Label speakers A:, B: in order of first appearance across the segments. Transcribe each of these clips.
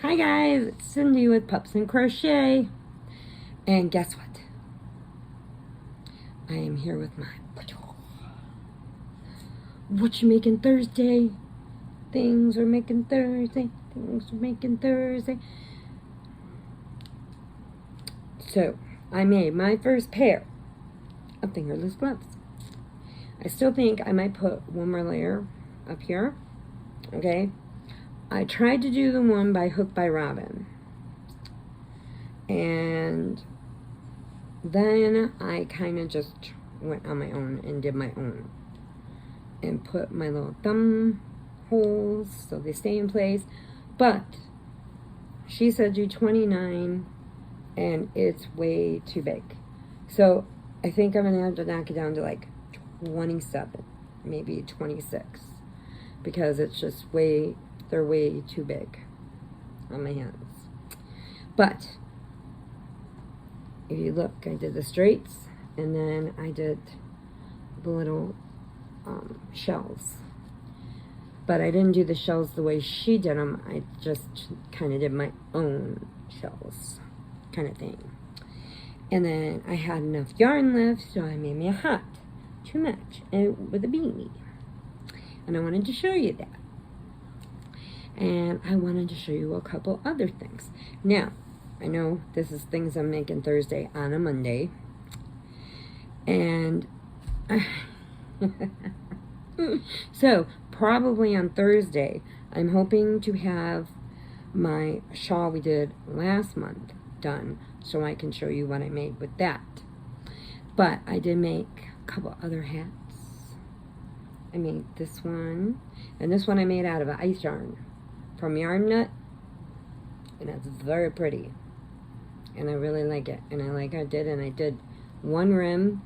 A: Hi guys, it's Cindy with Pups and Crochet. And guess what? I am here with my what you making Thursday? Things we're making Thursday. Things we're making Thursday. So, I made my first pair of fingerless gloves. I still think I might put one more layer up here. Okay? I tried to do the one by Hook by Robin. And then I kind of just went on my own and did my own. And put my little thumb holes so they stay in place. But she said do 29 and it's way too big. So I think I'm going to have to knock it down to like 27, maybe 26. Because it's just they're way too big on my hands. But if you look, I did the straights and then I did the little shells. But I didn't do the shells the way she did them. I just kind of did my own shells kind of thing. And then I had enough yarn left, so I made me a hat to match and with a beanie. And I wanted to show you that. And I wanted to show you a couple other things. Now, I know this is things I'm making Thursday on a Monday. And so, probably on Thursday, I'm hoping to have my shawl we did last month done so I can show you what I made with that. But I did make a couple other hats. I made this one, and this one I made out of ice yarn from Yarn Nut, and it's very pretty, and I really like it, and I like how I did, and I did one rim,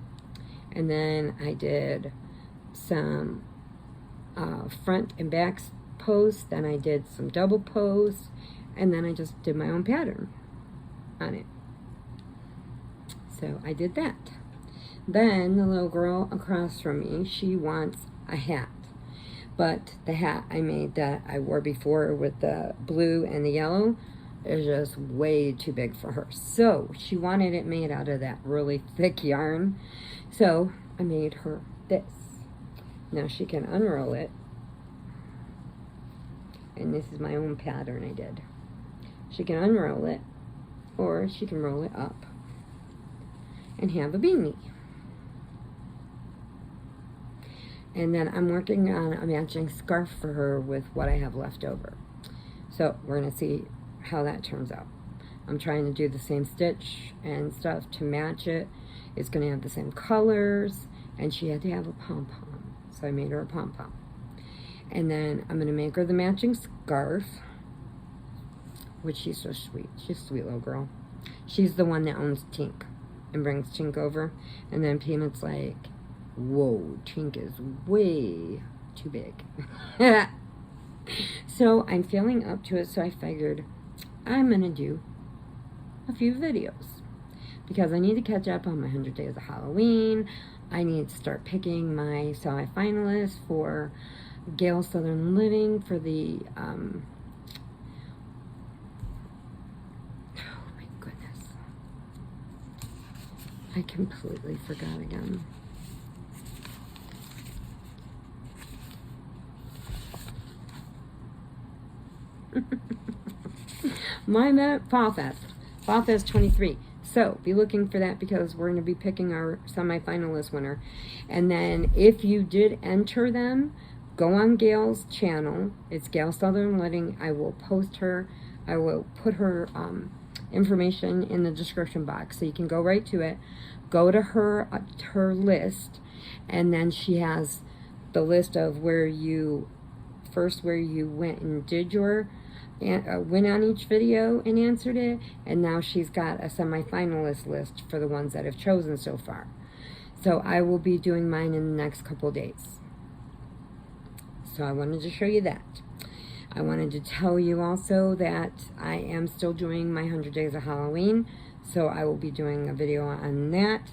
A: and then I did some front and back posts, then I did some double posts, and then I just did my own pattern on it. So I did that. Then the little girl across from me, she wants a hat. But the hat I made that I wore before with the blue and the yellow is just way too big for her. So she wanted it made out of that really thick yarn. So I made her this. Now she can unroll it. And this is my own pattern I did. She can unroll it, or she can roll it up and have a beanie. And then I'm working on a matching scarf for her with what I have left over. So we're going to see how that turns out. I'm trying to do the same stitch and stuff to match it. It's going to have the same colors, and she had to have a pom-pom. So I made her a pom-pom. And then I'm going to make her the matching scarf, which she's so sweet. She's a sweet little girl. She's the one that owns Tink and brings Tink over. And then Peanut's like, whoa, Tink is way too big. So I'm feeling up to it, so I figured I'm going to do a few videos. Because I need to catch up on my 100 Days of Halloween. I need to start picking my semi-finalists for Gale Southern Living for the, oh my goodness. I completely forgot again. My Fall Fest 23. So be looking for that because we're going to be picking our semi-finalist winner. And then if you did enter them, go on Gail's channel. It's Gale Southern Living. I will post her. I will put her information in the description box so you can go right to it. Go to her list, and then she has the list of where you went and did your went on each video and answered it, and now she's got a semi-finalist list for the ones that have chosen so far. So I will be doing mine in the next couple days. So I wanted to show you that. I wanted to tell you also that I am still doing my 100 Days of Halloween, so I will be doing a video on that.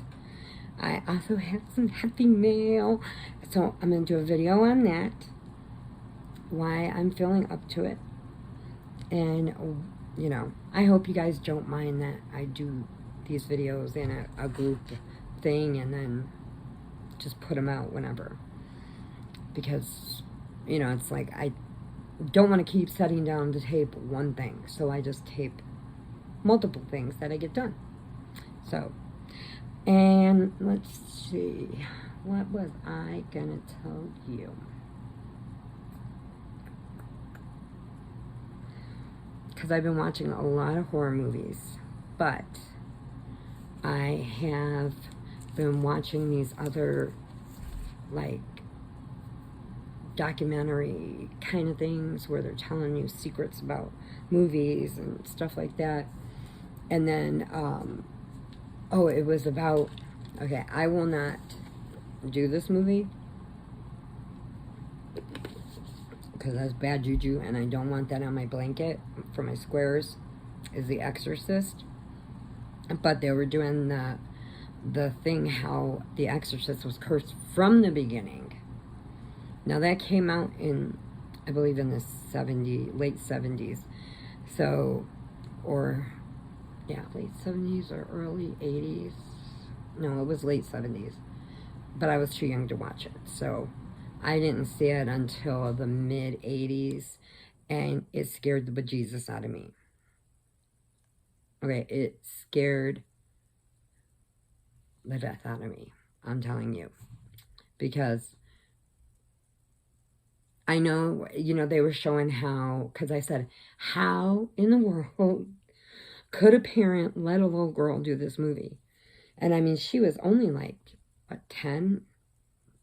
A: I also have some happy mail, so I'm going to do a video on that, why I'm feeling up to it, and you know, I hope you guys don't mind that I do these videos in a group thing and then just put them out whenever. Because, you know, it's like I don't want to keep setting down to tape one thing. So I just tape multiple things that I get done. So, and let's see. What was I going to tell you? Because I've been watching a lot of horror movies, but I have been watching these other, like, documentary kind of things where they're telling you secrets about movies and stuff like that. And then, oh, it was about, okay, I will not do this movie because that's bad juju, and I don't want that on my blanket for my squares, is The Exorcist. But they were doing the thing how The Exorcist was cursed from the beginning. Now that came out in, I believe in the late 70s. So, or, yeah, late 70s or early 80s. No, it was late 70s. But I was too young to watch it. So, I didn't see it until the mid 80s, and it scared the bejesus out of me. Okay, it scared the death out of me. I'm telling you. Because I know, you know, they were showing how, because I said, how in the world could a parent let a little girl do this movie? And I mean, she was only like, what, 10,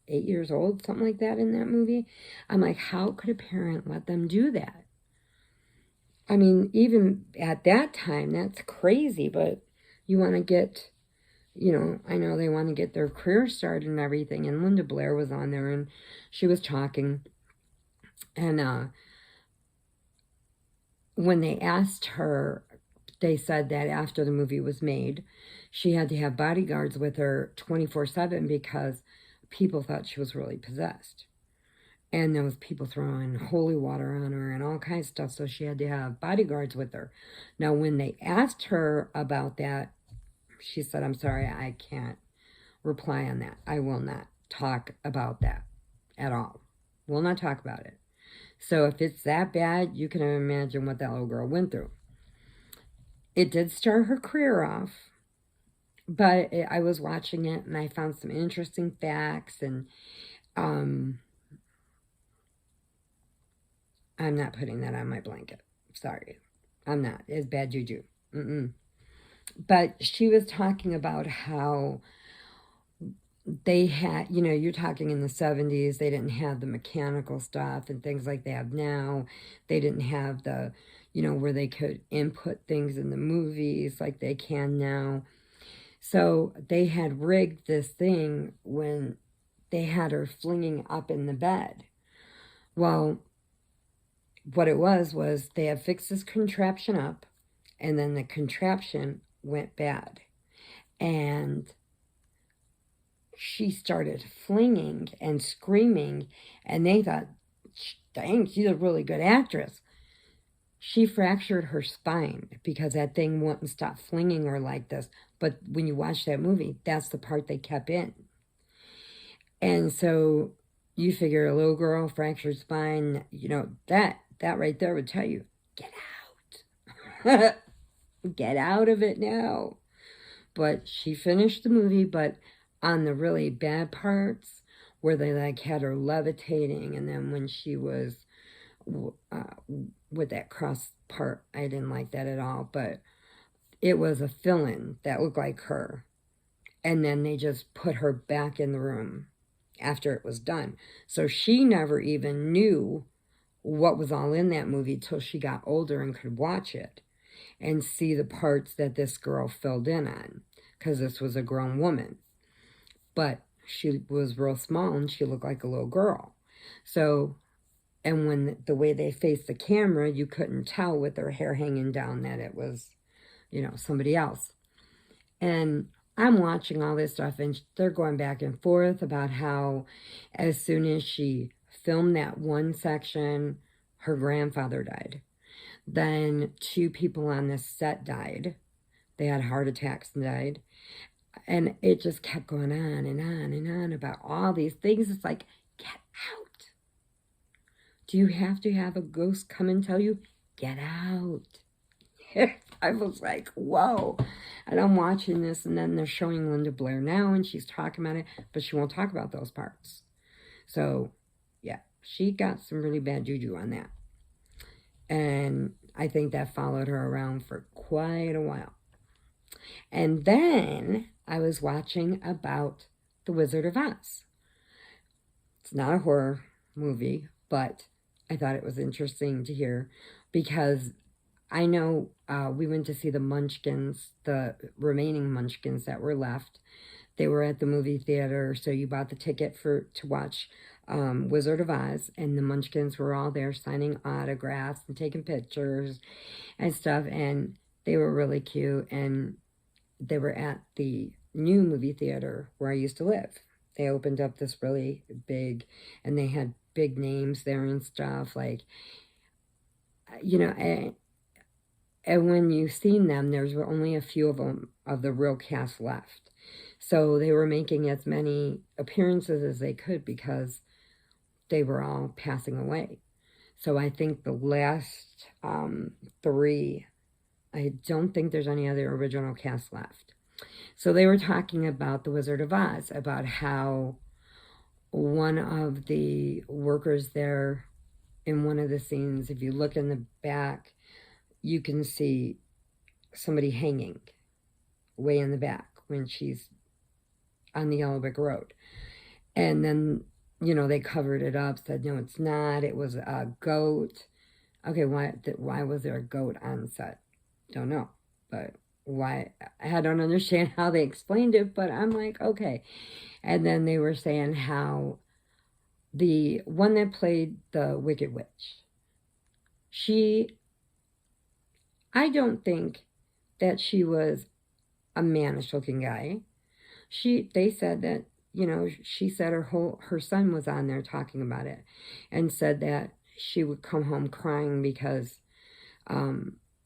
A: 8 years old, something like that in that movie. I'm like, how could a parent let them do that? I mean, even at that time, that's crazy, but you want to get, you know, I know they want to get their career started and everything, and Linda Blair was on there, and she was talking, and when they asked her, they said that after the movie was made, she had to have bodyguards with her 24/7 because people thought she was really possessed. And there was people throwing holy water on her and all kinds of stuff, so she had to have bodyguards with her. Now, when they asked her about that, she said, I'm sorry, I can't reply on that. I will not talk about that at all. Will not talk about it. So if it's that bad, you can imagine what that little girl went through. It did start her career off, but I was watching it and I found some interesting facts, and I'm not putting that on my blanket. Sorry. I'm not. It's bad juju. But she was talking about how they had, you know, you're talking in the 70s, they didn't have the mechanical stuff and things like they have now. They didn't have the, you know, where they could input things in the movies like they can now. So they had rigged this thing when they had her flinging up in the bed. Well, what it was they had fixed this contraption up, and then the contraption went bad. And she started flinging and screaming, and they thought, dang, she's a really good actress. She fractured her spine because that thing wouldn't stop flinging her like this. But when you watch that movie, that's the part they kept in. And so you figure a little girl, fractured spine, you know, that right there would tell you, get out. Get out of it now. But she finished the movie, but on the really bad parts where they like had her levitating, and then when she was with that cross part, I didn't like that at all, but it was a fill-in that looked like her, and then they just put her back in the room after it was done. So she never even knew what was all in that movie till she got older and could watch it and see the parts that this girl filled in on, because this was a grown woman. But she was real small and she looked like a little girl. So, and when the way they faced the camera, you couldn't tell with her hair hanging down that it was, you know, somebody else. And I'm watching all this stuff, and they're going back and forth about how as soon as she filmed that one section, her grandfather died. Then 2 people on this set died. They had heart attacks and died. And it just kept going on and on and on about all these things. It's like, get out. Do you have to have a ghost come and tell you, get out? I was like, whoa. And I'm watching this, and then they're showing Linda Blair now, and she's talking about it, but she won't talk about those parts. So, yeah, she got some really bad juju on that. And I think that followed her around for quite a while. And then I was watching about The Wizard of Oz. It's not a horror movie, but I thought it was interesting to hear because I know we went to see the Munchkins, the remaining Munchkins that were left. They were at the movie theater, so you bought the ticket to watch Wizard of Oz, and the Munchkins were all there signing autographs and taking pictures and stuff, and they were really cute, and they were at the new movie theater where I used to live. They opened up this really big, and they had big names there and stuff, like, you know, and when you've seen them, there's only a few of them, of the real cast left. So they were making as many appearances as they could because they were all passing away. So I think the last 3, I don't think there's any other original cast left. So they were talking about The Wizard of Oz, about how one of the workers there in one of the scenes, if you look in the back, you can see somebody hanging way in the back when she's on the Yellow Brick Road. And then, you know, they covered it up, said, no, it's not. It was a goat. Okay, why was there a goat on set? Don't know. But why? I don't understand how they explained it, but I'm like, okay. And then they were saying how the one that played the Wicked Witch, I don't think that she was a mannish looking guy. They said that, you know, she said her son was on there talking about it and said that she would come home crying because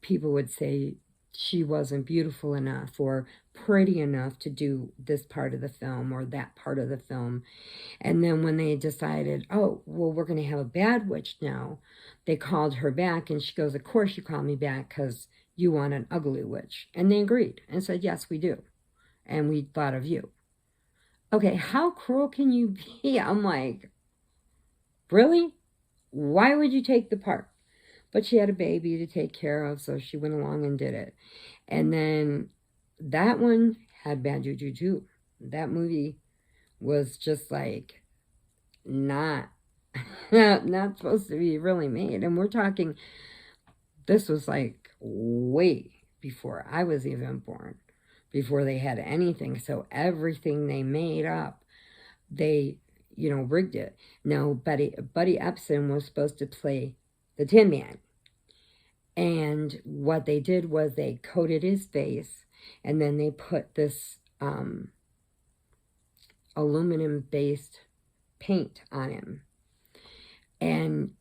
A: people would say she wasn't beautiful enough or pretty enough to do this part of the film or that part of the film. And then when they decided, oh, well, we're going to have a bad witch now, they called her back, and she goes, of course you call me back because you want an ugly witch. And they agreed and said, yes, we do. And we thought of you. Okay, how cruel can you be? I'm like, really? Why would you take the part? But she had a baby to take care of, so she went along and did it. And then that one had bad juju too. That movie was just like not supposed to be really made. And we're talking, this was like way before I was even born, before they had anything. So everything they made up, they, you know, rigged it. Now, Buddy Epson was supposed to play the Tin Man. And what they did was they coated his face, and then they put this aluminum-based paint on him. And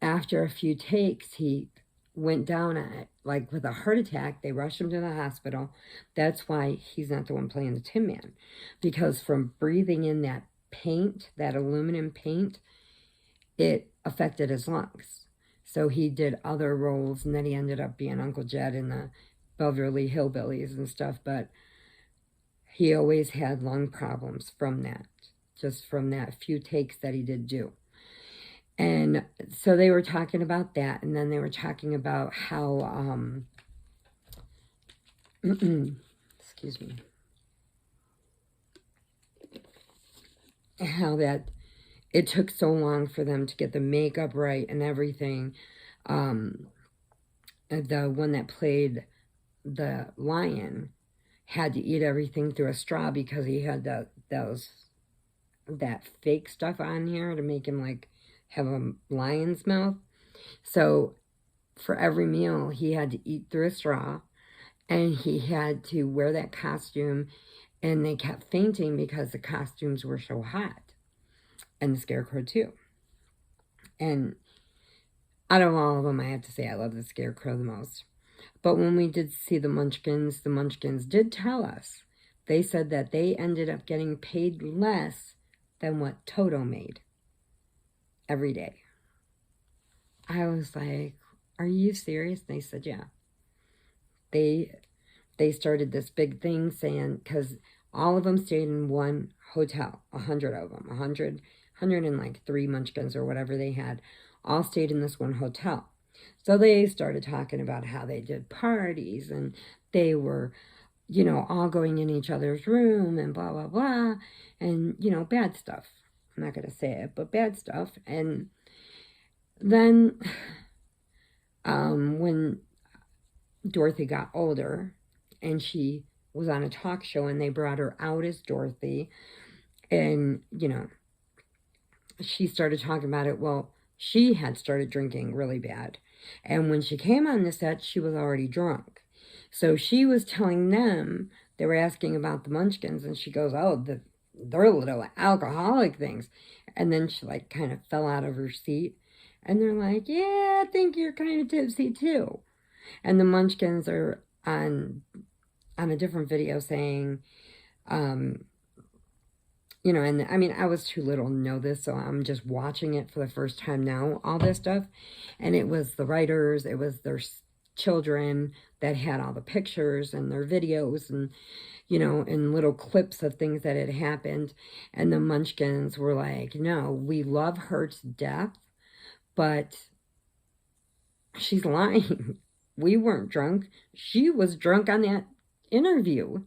A: after a few takes, he went down on it, like with a heart attack. They rushed him to the hospital. That's why he's not the one playing the Tin Man, because from breathing in that paint, that aluminum paint, it affected his lungs. So he did other roles, and then he ended up being Uncle Jed in the Beverly Hillbillies and stuff, but he always had lung problems from that, just from that few takes that he did do. And so they were talking about that, and then they were talking about how, excuse me, how that it took so long for them to get the makeup right and everything. The one that played the lion had to eat everything through a straw because he had that fake stuff on here to make him like have a lion's mouth. So for every meal, he had to eat through a straw, and he had to wear that costume, and they kept fainting because the costumes were so hot, and the Scarecrow too. And Out of all of them, I have to say I love the Scarecrow the most. But when we did see the Munchkins did tell us. They said that they ended up getting paid less than what Toto made every day. I was like, are you serious? And they said, yeah. They started this big thing saying, because all of them stayed in one hotel, 100 of them, 103 Munchkins or whatever they had, all stayed in this one hotel. So they started talking about how they did parties and they were, you know, all going in each other's room and blah, blah, blah. And, you know, bad stuff. I'm not going to say it, but bad stuff. And then when Dorothy got older and she was on a talk show and they brought her out as Dorothy and, you know, she started talking about it. Well, she had started drinking really bad. And when she came on the set, she was already drunk. So she was telling them, they were asking about the Munchkins, and she goes, oh, they're little alcoholic things. And then she, like, kind of fell out of her seat. And they're like, yeah, I think you're kind of tipsy, too. And the Munchkins are on a different video saying, you know, and I mean, I was too little to know this, so I'm just watching it for the first time now, all this stuff. And it was the writers, it was their children that had all the pictures and their videos and, you know, and little clips of things that had happened. And the Munchkins were like, no, we love her to death, but she's lying. We weren't drunk. She was drunk on that interview.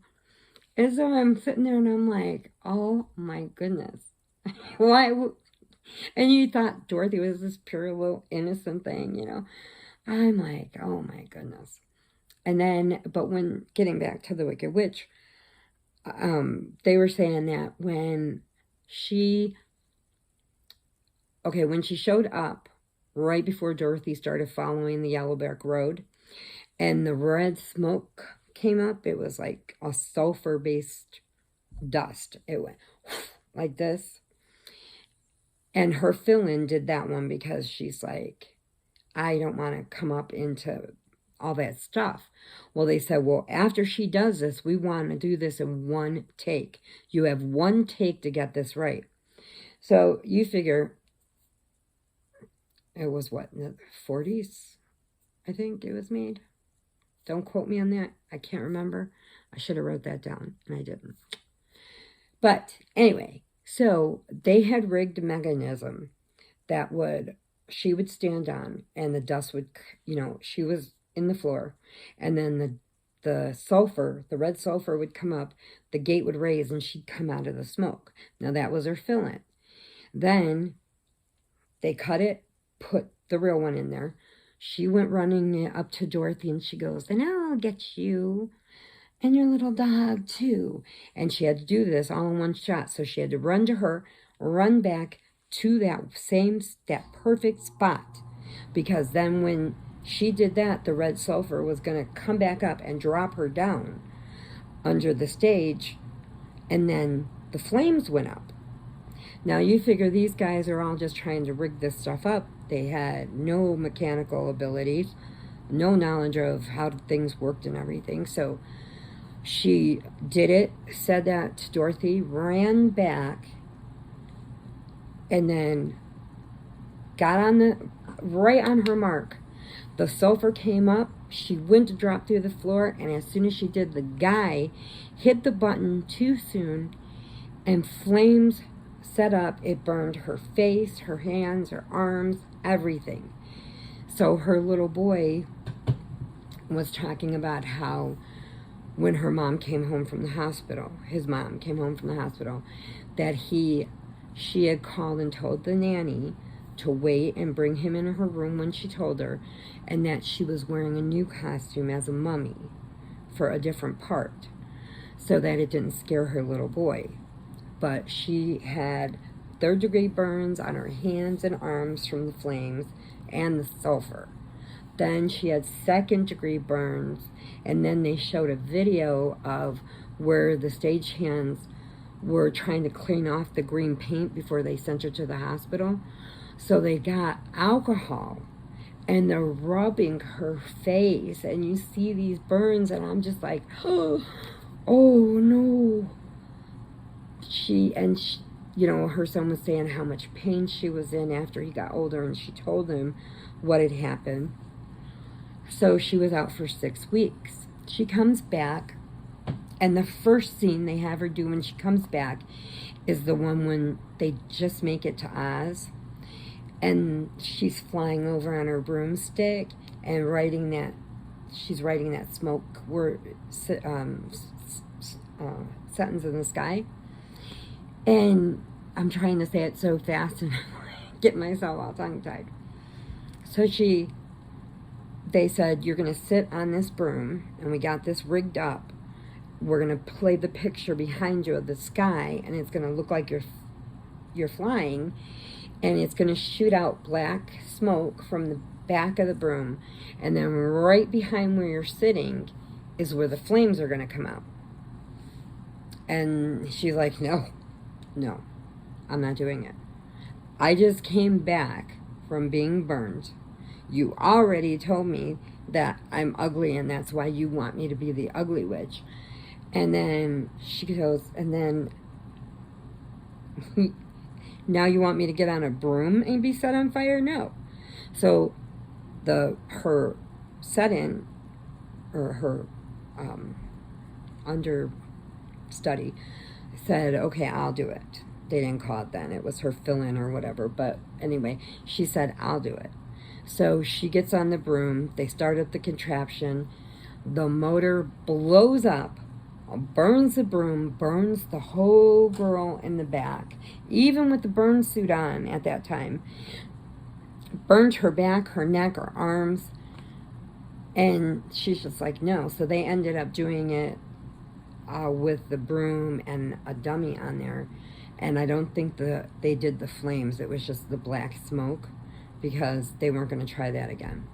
A: And so I'm sitting there and I'm like, oh my goodness. Why? And you thought Dorothy was this pure little innocent thing, you know. I'm like, oh my goodness. And then, but when getting back to the Wicked Witch, they were saying that when she showed up right before Dorothy started following the yellow brick road and the red smoke came up, it was like a sulfur-based dust. It went like this. And her fill-in did that one because she's like, I don't want to come up into all that stuff. Well, they said, well, after she does this, we want to do this in one take. You have one take to get this right. So you figure it was what, in the 40s? I think it was made. Don't quote me on that. I can't remember. I should have wrote that down, and I didn't. But anyway, so they had rigged a mechanism that she would stand on, and the dust would, you know, she was in the floor, and then the sulfur, the red sulfur would come up, the gate would raise, and she'd come out of the smoke. Now that was her fill-in. Then they cut it, put the real one in there. She went running up to Dorothy and she goes, and I'll get you and your little dog too. And she had to do this all in one shot. So she had to run to her, run back to that perfect spot. Because then when she did that, the red sulfur was going to come back up and drop her down under the stage. And then the flames went up. Now you figure these guys are all just trying to rig this stuff up. They had no mechanical abilities, no knowledge of how things worked and everything. So she did it, said that to Dorothy, ran back, and then got right on her mark. The sulfur came up. She went to drop through the floor, and as soon as she did, the guy hit the button too soon, and flames set up. It burned her face, her hands, her arms, everything. So her little boy was talking about how when her mom came home from the hospital, his mom came home from the hospital, that she had called and told the nanny to wait and bring him in her room when she told her, and that she was wearing a new costume as a mummy for a different part so that it didn't scare her little boy. But she had third-degree burns on her hands and arms from the flames and the sulfur. Then she had second-degree burns, and then they showed a video of where the stagehands were trying to clean off the green paint before they sent her to the hospital. So they got alcohol and they're rubbing her face, and you see these burns, and I'm just like, oh no. She, you know, her son was saying how much pain she was in after he got older, and she told him what had happened. So she was out for 6 weeks. She comes back, and the first scene they have her do when she comes back is the one when they just make it to Oz, and she's flying over on her broomstick and she's writing that smoke word, sentence in the sky. And I'm trying to say it so fast and get myself all tongue-tied. So they said, you're going to sit on this broom, and we got this rigged up. We're going to play the picture behind you of the sky, and it's going to look like you're flying, and it's going to shoot out black smoke from the back of the broom, and then right behind where you're sitting is where the flames are going to come out. And she's like, no, I'm not doing it. I just came back from being burned. You already told me that I'm ugly, and that's why you want me to be the ugly witch. And then she goes, and then now you want me to get on a broom and be set on fire? No. So her set-in, or her understudy, said, okay, I'll do it. They didn't call it then. It was her fill-in or whatever. But anyway, she said, I'll do it. So she gets on the broom. They start up the contraption. The motor blows up, burns the broom, burns the whole girl in the back, even with the burn suit on at that time. Burned her back, her neck, her arms. And she's just like, no. So they ended up doing it with the broom and a dummy on there. And I don't think they did the flames. It was just the black smoke, because they weren't going to try that again.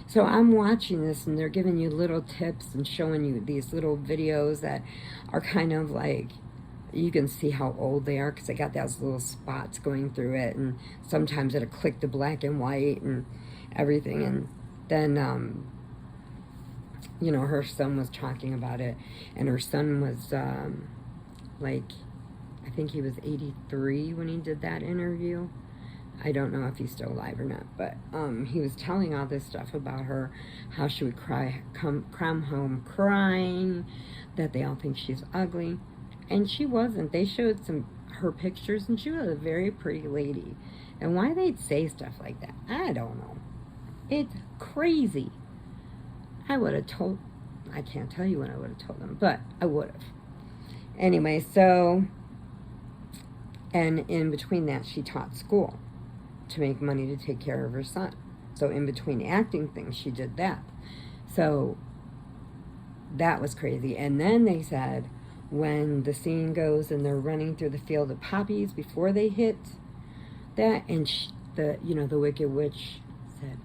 A: So I'm watching this, and they're giving you little tips and showing you these little videos that are kind of like, you can see how old they are, because they got those little spots going through it, and sometimes it'll click to black and white and everything. And then, you know, her son was talking about it, and her son was like, I think he was 83 when he did that interview. I don't know if he's still alive or not, but he was telling all this stuff about her, how she would come home crying, that they all think she's ugly, and she wasn't. They showed her pictures, and she was a very pretty lady. And why they'd say stuff like that, I don't know. It's crazy. I can't tell you what I would have told them, but I would have. Anyway, so, and in between that, she taught school to make money to take care of her son. So in between acting things, she did that. So that was crazy. And then they said, when the scene goes and they're running through the field of poppies before they hit that, and the Wicked Witch said,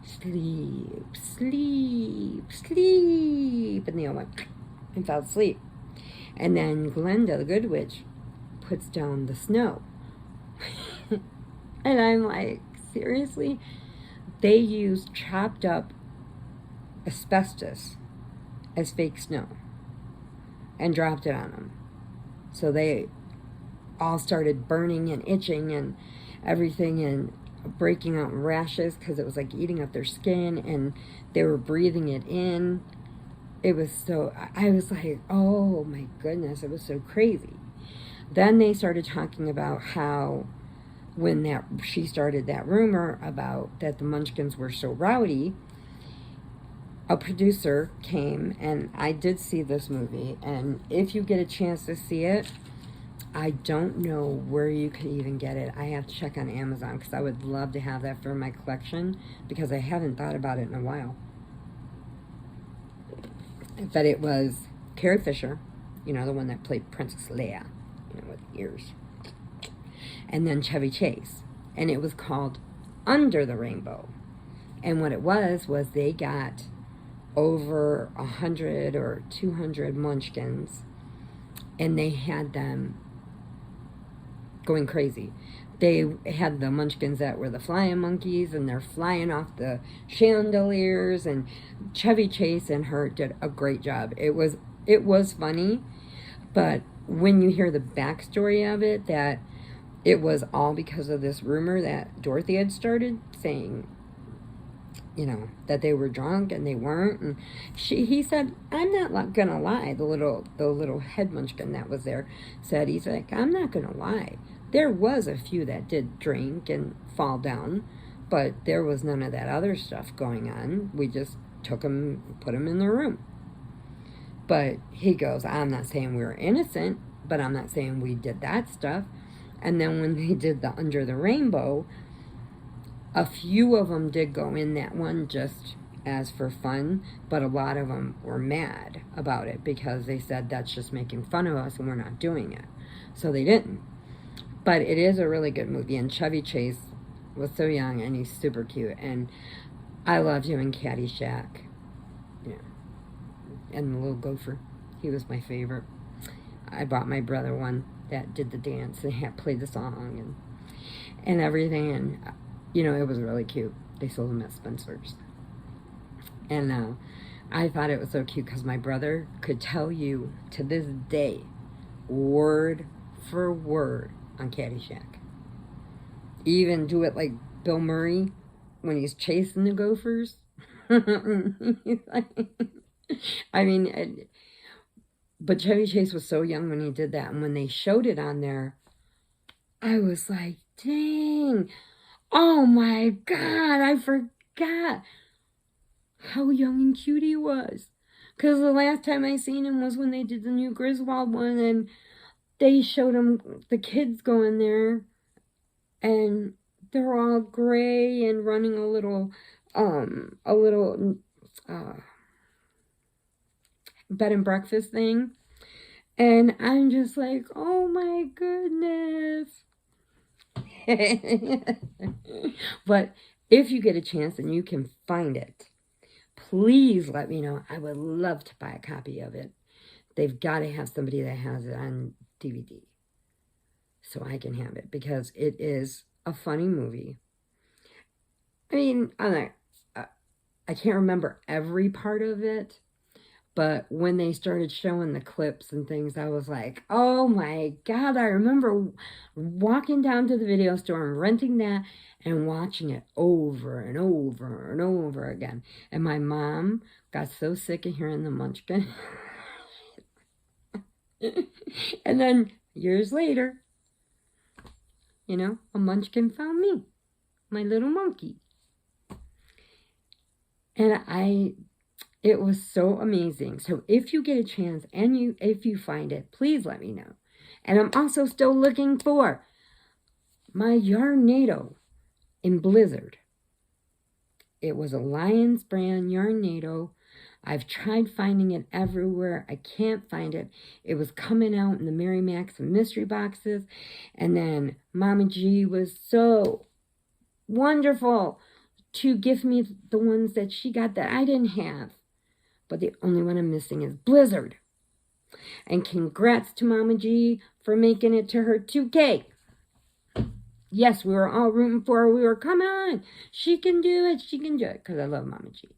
A: sleep, sleep, sleep, and they all went and fell asleep. And then Glenda, the Good Witch, puts down the snow. And I'm like, seriously? They used chopped up asbestos as fake snow and dropped it on them. So they all started burning and itching and everything, and breaking out in rashes, because it was like eating up their skin, and they were breathing it in. It was so, I was like, oh my goodness, it was so crazy. Then they started talking about how when she started that rumor about that the Munchkins were so rowdy, a producer came, and I did see this movie, and if you get a chance to see it, I don't know where you could even get it. I have to check on Amazon, because I would love to have that for my collection, because I haven't thought about it in a while. But it was Carrie Fisher, the one that played Princess Leia, with ears. And then Chevy Chase. And it was called Under the Rainbow. And what it was they got over 100 or 200 munchkins, and they had them going crazy. they had the munchkins that were the flying monkeys, and they're flying off the chandeliers, and Chevy Chase and her did a great job. It was funny, but when you hear the backstory of it, that it was all because of this rumor that Dorothy had started saying, you know, that they were drunk and they weren't, and he said, I'm not gonna lie. The little head munchkin that was there said, he's like, I'm not gonna lie. There was a few that did drink and fall down, but there was none of that other stuff going on. We just took them, put them in the room. But he goes, I'm not saying we were innocent, but I'm not saying we did that stuff. And then when they did the Under the Rainbow, a few of them did go in that one just as for fun, but a lot of them were mad about it because they said that's just making fun of us and we're not doing it. So they didn't. But it is a really good movie, and Chevy Chase was so young, and he's super cute, and I loved him in Caddyshack, yeah, and the little gopher. He was my favorite. I bought my brother one that did the dance and had played the song and everything, and you know, it was really cute. They sold them at Spencer's, and I thought it was so cute because my brother could tell you to this day, word for word, on Caddyshack. Even do it like Bill Murray when he's chasing the gophers. I mean, but Chevy Chase was so young when he did that, and when they showed it on there, I was like, dang, oh my God, I forgot how young and cute he was. Because the last time I seen him was when they did the new Griswold one, and they showed him, the kids going there, and they're all gray and running a little bed and breakfast thing. And I'm just like, oh my goodness. But if you get a chance and you can find it, please let me know. I would love to buy a copy of it. They've got to have somebody that has it on DVD so I can have it, because it is a funny movie. I mean, I can't remember every part of it, but when they started showing the clips and things, I was like, oh my God, I remember walking down to the video store and renting that and watching it over and over and over again. And my mom got so sick of hearing the munchkin. And then years later, you know, a munchkin found me, my little monkey. And it was so amazing. So if you get a chance and if you find it, please let me know. And I'm also still looking for my Yarnado in Blizzard. It was a Lions brand Yarnado. I've tried finding it everywhere. I can't find it. It was coming out in the Mary Max and mystery boxes. And then Mama G was so wonderful to give me the ones that she got that I didn't have. But the only one I'm missing is Blizzard. And congrats to Mama G for making it to her 2K. Yes, we were all rooting for her. We were, come on, she can do it. She can do it. Because I love Mama G.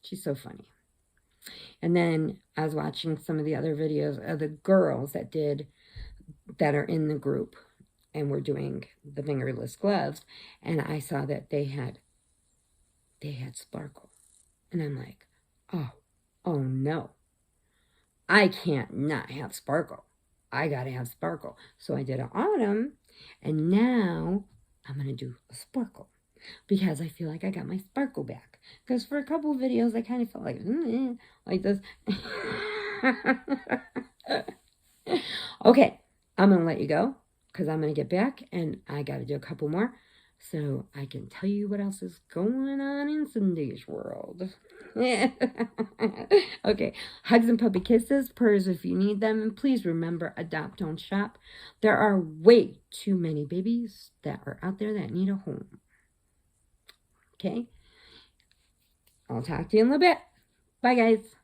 A: She's so funny. And then I was watching some of the other videos of the girls that are in the group and were doing the fingerless gloves. And I saw that they had sparkle. And I'm like, oh no. I can't not have sparkle. I got to have sparkle. So I did an autumn, and now I'm going to do a sparkle because I feel like I got my sparkle back. Because for a couple of videos, I kind of felt like this. Okay, I'm going to let you go because I'm going to get back, and I got to do a couple more so I can tell you what else is going on in Cindy's world. Okay, hugs and puppy kisses, prayers if you need them, and please remember, adopt, don't shop. There are way too many babies that are out there that need a home. Okay, I'll talk to you in a little bit. Bye, guys.